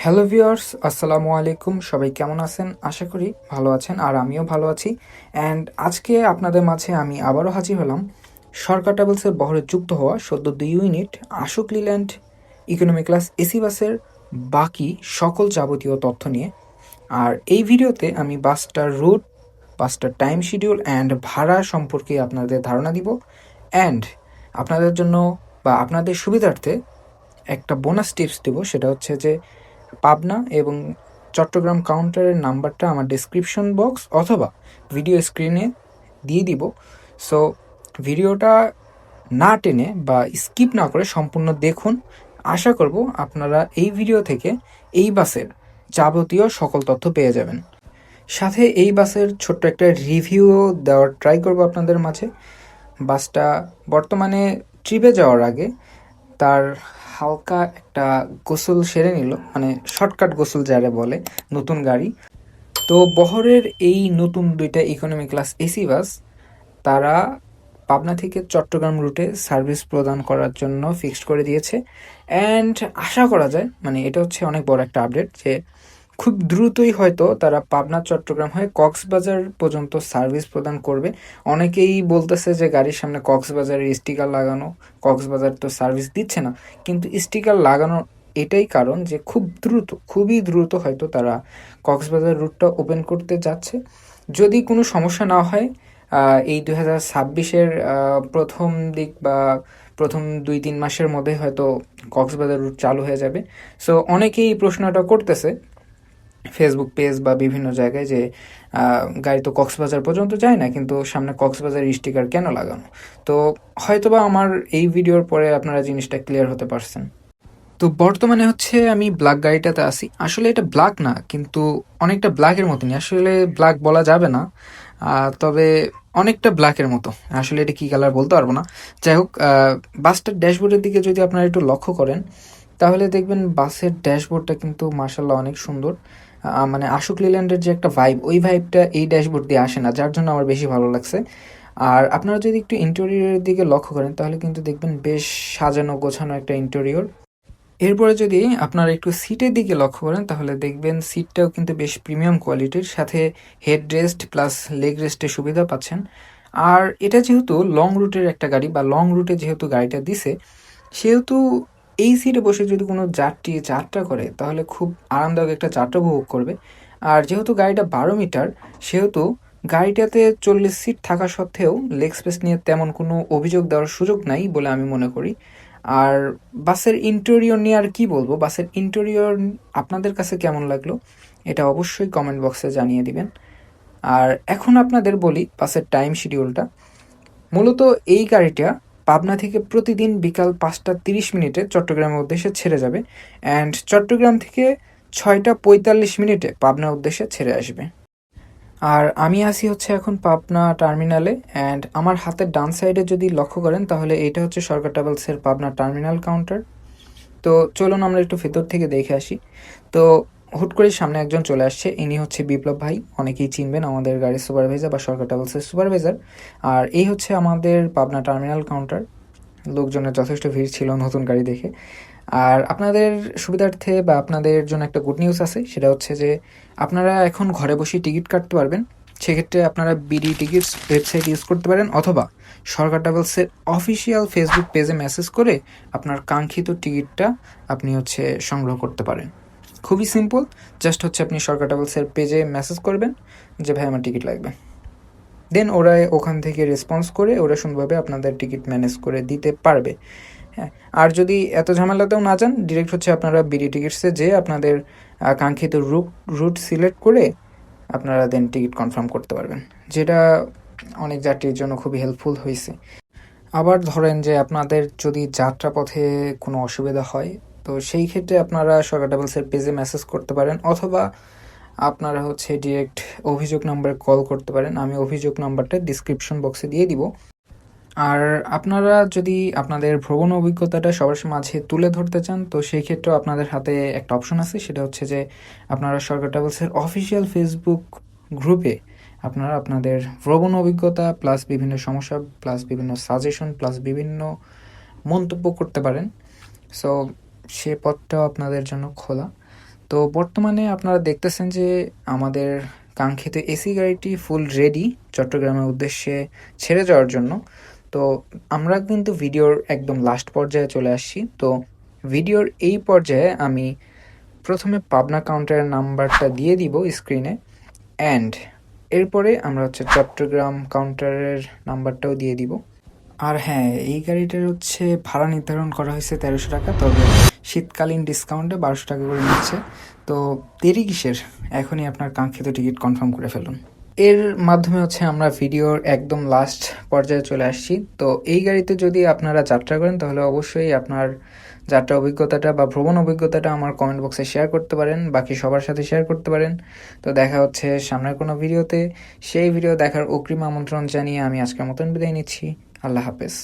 Hello viewers, আসসালামু আলাইকুম। সবাই কেমন আছেন? আশা করি ভালো আছেন, আর আমিও ভালো আছি। অ্যান্ড আজকে আপনাদের মাঝে আমি আবারও হাজির হলাম সরকার ট্রাভেলসের বহরে যুক্ত হওয়া সদ্য 2 unit Ashok Leyland economy class AC বাসের বাকি সকল যাবতীয় তথ্য নিয়ে। আর এই ভিডিওতে আমি বাসটার রুট, বাসটার টাইম শিডিউল অ্যান্ড ভাড়া সম্পর্কে আপনাদের ধারণা দিব। অ্যান্ড আপনাদের জন্য বা আপনাদের সুবিধার্থে একটা বোনাস টিপস দেব, সেটা হচ্ছে যে পাবনা এবং চট্টগ্রাম কাউন্টারের নাম্বারটা আমার ডেসক্রিপশন বক্স অথবা ভিডিও স্ক্রিনে দিয়ে দিব। সো ভিডিওটা না টেনে বা স্কিপ না করে সম্পূর্ণ দেখুন। আশা করব আপনারা এই ভিডিও থেকে এই বাসের যাবতীয় সকল তথ্য পেয়ে যাবেন। সাথে এই বাসের ছোট্ট একটা রিভিউও দেওয়ার ট্রাই করব আপনাদের মাঝে। বাসটা বর্তমানে ট্রিপে যাওয়ার আগে তার হালকা একটা গোসল সেরে নিল, মানে শর্টকাট গোসল যারা বলে, নতুন গাড়ি। তো বহরের এই নতুন 2টা ইকোনমি ক্লাস এসি বাস তারা পাবনা থেকে চট্টগ্রাম রুটে সার্ভিস প্রদান করার জন্য ফিক্সড করে দিয়েছে। অ্যান্ড আশা করা যায়, মানে এটা হচ্ছে অনেক বড় একটা আপডেট, যে খুব দ্রুতই হয়তো তারা পাবনা চট্টগ্রাম হয়ে কক্সবাজার পর্যন্ত সার্ভিস প্রদান করবে। অনেকেই বলতেছে যে গাড়ির সামনে কক্সবাজারের স্টিকার লাগানো, কক্সবাজার তো সার্ভিস দিচ্ছে না, কিন্তু স্টিকার লাগানোর এটাই কারণ যে খুব দ্রুত, খুবই দ্রুত হয়তো তারা কক্সবাজার রুটটা ওপেন করতে যাচ্ছে। যদি কোনো সমস্যা না হয় এই 2026-এর প্রথম দিক বা প্রথম 2-3 মাসের মধ্যে হয়তো কক্সবাজার রুট চালু হয়ে যাবে। সো অনেকেই প্রশ্নটা করতেছে ফেসবুক পেজ বা বিভিন্ন জায়গায় যে গাড়ি তো কক্সবাজার পর্যন্ত যায় না, কিন্তু সামনে কক্সবাজার স্টিকার কেন লাগানো। তো হয়তোবা আমার এই ভিডিওর পরে আপনারা জিনিসটা ক্লিয়ার হতে পারছেন। তো বর্তমানে হচ্ছে আমি ব্ল্যাক গাড়িটাতে আছি। আসলে এটা ব্ল্যাক না, কিন্তু অনেকটা ব্ল্যাকের মতনই। আসলে ব্ল্যাক বলা যাবে না, তবে অনেকটা ব্ল্যাকের মতো। আসলে এটা কী কালার বলতে পারবো না। যাই হোক, বাসটার ড্যাশবোর্ডের দিকে যদি আপনারা একটু লক্ষ্য করেন তাহলে দেখবেন বাসের ড্যাশবোর্ডটা কিন্তু মার্শাল্লাহ অনেক সুন্দর। মানে আশুক লিল্যান্ডের যে একটা ভাইব, ওই ভাইবটা এই ড্যাশবোর্ড দিয়ে আসে না, যার জন্য আমার বেশি ভালো লাগছে। আর আপনারা যদি একটু ইন্টেরিয়রের দিকে লক্ষ্য করেন তাহলে কিন্তু দেখবেন বেশ সাজানো গোছানো একটা ইন্টেরিয়র। এরপরে যদি আপনারা একটু সিটের দিকে লক্ষ্য করেন তাহলে দেখবেন সিটটাও কিন্তু বেশ প্রিমিয়াম কোয়ালিটির, সাথে হেড রেস্ট প্লাস লেগ রেস্টের সুবিধা পাচ্ছেন। আর এটা যেহেতু লং রুটের একটা গাড়ি, বা লং রুটে যেহেতু গাড়িটা দিছে, সেহেতু এই সিটে বসে যদি কোনো যাত্রী যাত্রা করে তাহলে খুব আরামদায়ক একটা যাত্রা উপভোগ করবে। আর যেহেতু গাড়িটা 12 মিটার, সেহেতু গাড়িটাতে 40 সিট থাকা সত্ত্বেও লেগ স্পেস নিয়ে তেমন কোনো অভিযোগ দেওয়ার সুযোগ নাই বলে আমি মনে করি। আর বাসের ইন্টেরিয়র নিয়ে আর কি বলবো, বাসের ইন্টেরিয়র আপনাদের কাছে কেমন লাগলো এটা অবশ্যই কমেন্ট বক্সে জানিয়ে দিবেন। আর এখন আপনাদের বলি বাসের টাইম শিডিউলটা। মূলত এই গাড়িটা পাবনা থেকে প্রতিদিন বিকাল 5টা 30 মিনিটে চট্টগ্রামের উদ্দেশ্যে ছেড়ে যাবে, অ্যান্ড চট্টগ্রাম থেকে 6টা 45 মিনিটে পাবনার উদ্দেশ্যে ছেড়ে আসবে। আর আমি আছি হচ্ছে এখন পাবনা টার্মিনালে, অ্যান্ড আমার হাতের ডান সাইডে যদি লক্ষ্য করেন তাহলে এটা হচ্ছে সরকার ট্রাভেলসের পাবনা টার্মিনাল কাউন্টার। তো চলুন আমরা একটু ভেতর থেকে দেখে আসি। তো হুট করে সামনে একজন চলে আসছে, ইনি হচ্ছে বিপ্লব ভাই, অনেকেই চিনবেন, আমাদের গাড়ির সুপারভাইজার বা সরকার ট্রাভেলসের সুপারভাইজার। আর এই হচ্ছে আমাদের পাবনা টার্মিনাল কাউন্টার। লোকজনের যথেষ্ট ভিড় ছিল নতুন গাড়ি দেখে। আর আপনাদের সুবিধার্থে বা আপনাদের জন্য একটা গুড নিউজ আছে, সেটা হচ্ছে যে আপনারা এখন ঘরে বসেই টিকিট কাটতে পারবেন। সেক্ষেত্রে আপনারা বিডি টিকিটস ওয়েবসাইট ইউজ করতে পারেন, অথবা সরকার ট্রাভেলসের অফিসিয়াল ফেসবুক পেজে মেসেজ করে আপনার কাঙ্ক্ষিত টিকিটটা আপনি হচ্ছে সংগ্রহ করতে পারেন। খুবই সিম্পল, জাস্ট হচ্ছে আপনি সরকার ট্রাভেলসের পেজে মেসেজ করবেন যে ভাই আমার টিকিট লাগবে, দেন ওরা ওখান থেকে রেসপন্স করে ওরা সুন্দরভাবে আপনাদের টিকিট ম্যানেজ করে দিতে পারবে। হ্যাঁ, আর যদি এত ঝামেলাতেও না যান, ডিরেক্ট হচ্ছে আপনারা বিডি টিকিটসে যেয়ে আপনাদের কাঙ্ক্ষিত রুট সিলেক্ট করে আপনারা দেন টিকিট কনফার্ম করতে পারবেন, যেটা অনেক যাত্রীর জন্য খুবই হেল্পফুল হয়েছে। আবার ধরেন যে আপনাদের যদি যাত্রাপথে কোনো অসুবিধা হয়, তো সেই ক্ষেত্রে আপনারা সরকার ট্রাভেলসের পেজে মেসেজ করতে পারেন, অথবা আপনারা হচ্ছে ডিরেক্ট অভিযোগ নাম্বারে কল করতে পারেন। আমি অভিযোগ নাম্বারটা ডিসক্রিপশন বক্সে দিয়ে দিব। আর আপনারা যদি আপনাদের ভ্রমণ অভিজ্ঞতাটা সবার মাঝে তুলে ধরতে চান, তো সেই ক্ষেত্রেও আপনাদের হাতে একটা অপশন আছে, সেটা হচ্ছে যে আপনারা সরকার ট্রাভেলসের অফিসিয়াল ফেসবুক গ্রুপে আপনারা আপনাদের ভ্রমণ অভিজ্ঞতা প্লাস বিভিন্ন সমস্যা প্লাস বিভিন্ন সাজেশন প্লাস বিভিন্ন মন্তব্য করতে পারেন। সো সে পথটাও আপনাদের জন্য খোলা। তো বর্তমানে আপনারা দেখতেছেন যে আমাদের কাঙ্ক্ষিত এসি গাড়িটি ফুল রেডি চট্টগ্রামের উদ্দেশ্যে ছেড়ে যাওয়ার জন্য। তো আমরা কিন্তু ভিডিওর একদম লাস্ট পর্যায়ে চলে আসছি। তো ভিডিওর এই পর্যায়ে আমি প্রথমে পাবনা কাউন্টারের নাম্বারটা দিয়ে দিব স্ক্রিনে, অ্যান্ড এরপরে আমরা হচ্ছে চট্টগ্রাম কাউন্টারের নাম্বারটাও দিয়ে দিব। আর হ্যাঁ, এই গাড়িটার হচ্ছে ভাড়া নির্ধারণ করা হয়েছে 1300 টাকা, তবে শীতকালীন ডিসকাউন্টে 1200 টাকা করে নিচ্ছে। তো দেরি কিসের, এখনই আপনার কাঙ্ক্ষিত টিকিট কনফার্ম করে ফেলুন। এর মাধ্যমে হচ্ছে আমরা ভিডিওর একদম লাস্ট পর্যায়ে চলে আসছি। তো এই গাড়িতে যদি আপনারা যাত্রা করেন তাহলে অবশ্যই আপনার যাত্রা অভিজ্ঞতাটা বা ভ্রমণ অভিজ্ঞতাটা আমার কমেন্ট বক্সে শেয়ার করতে পারেন, বাকি সবার সাথে শেয়ার করতে পারেন। তো দেখা হচ্ছে সামনের কোনো ভিডিওতে। সেই ভিডিও দেখার অগ্রিম আমন্ত্রণ জানিয়ে আমি আজকের মতন বিদায় নিচ্ছি। আল্লাহ হাফেজ।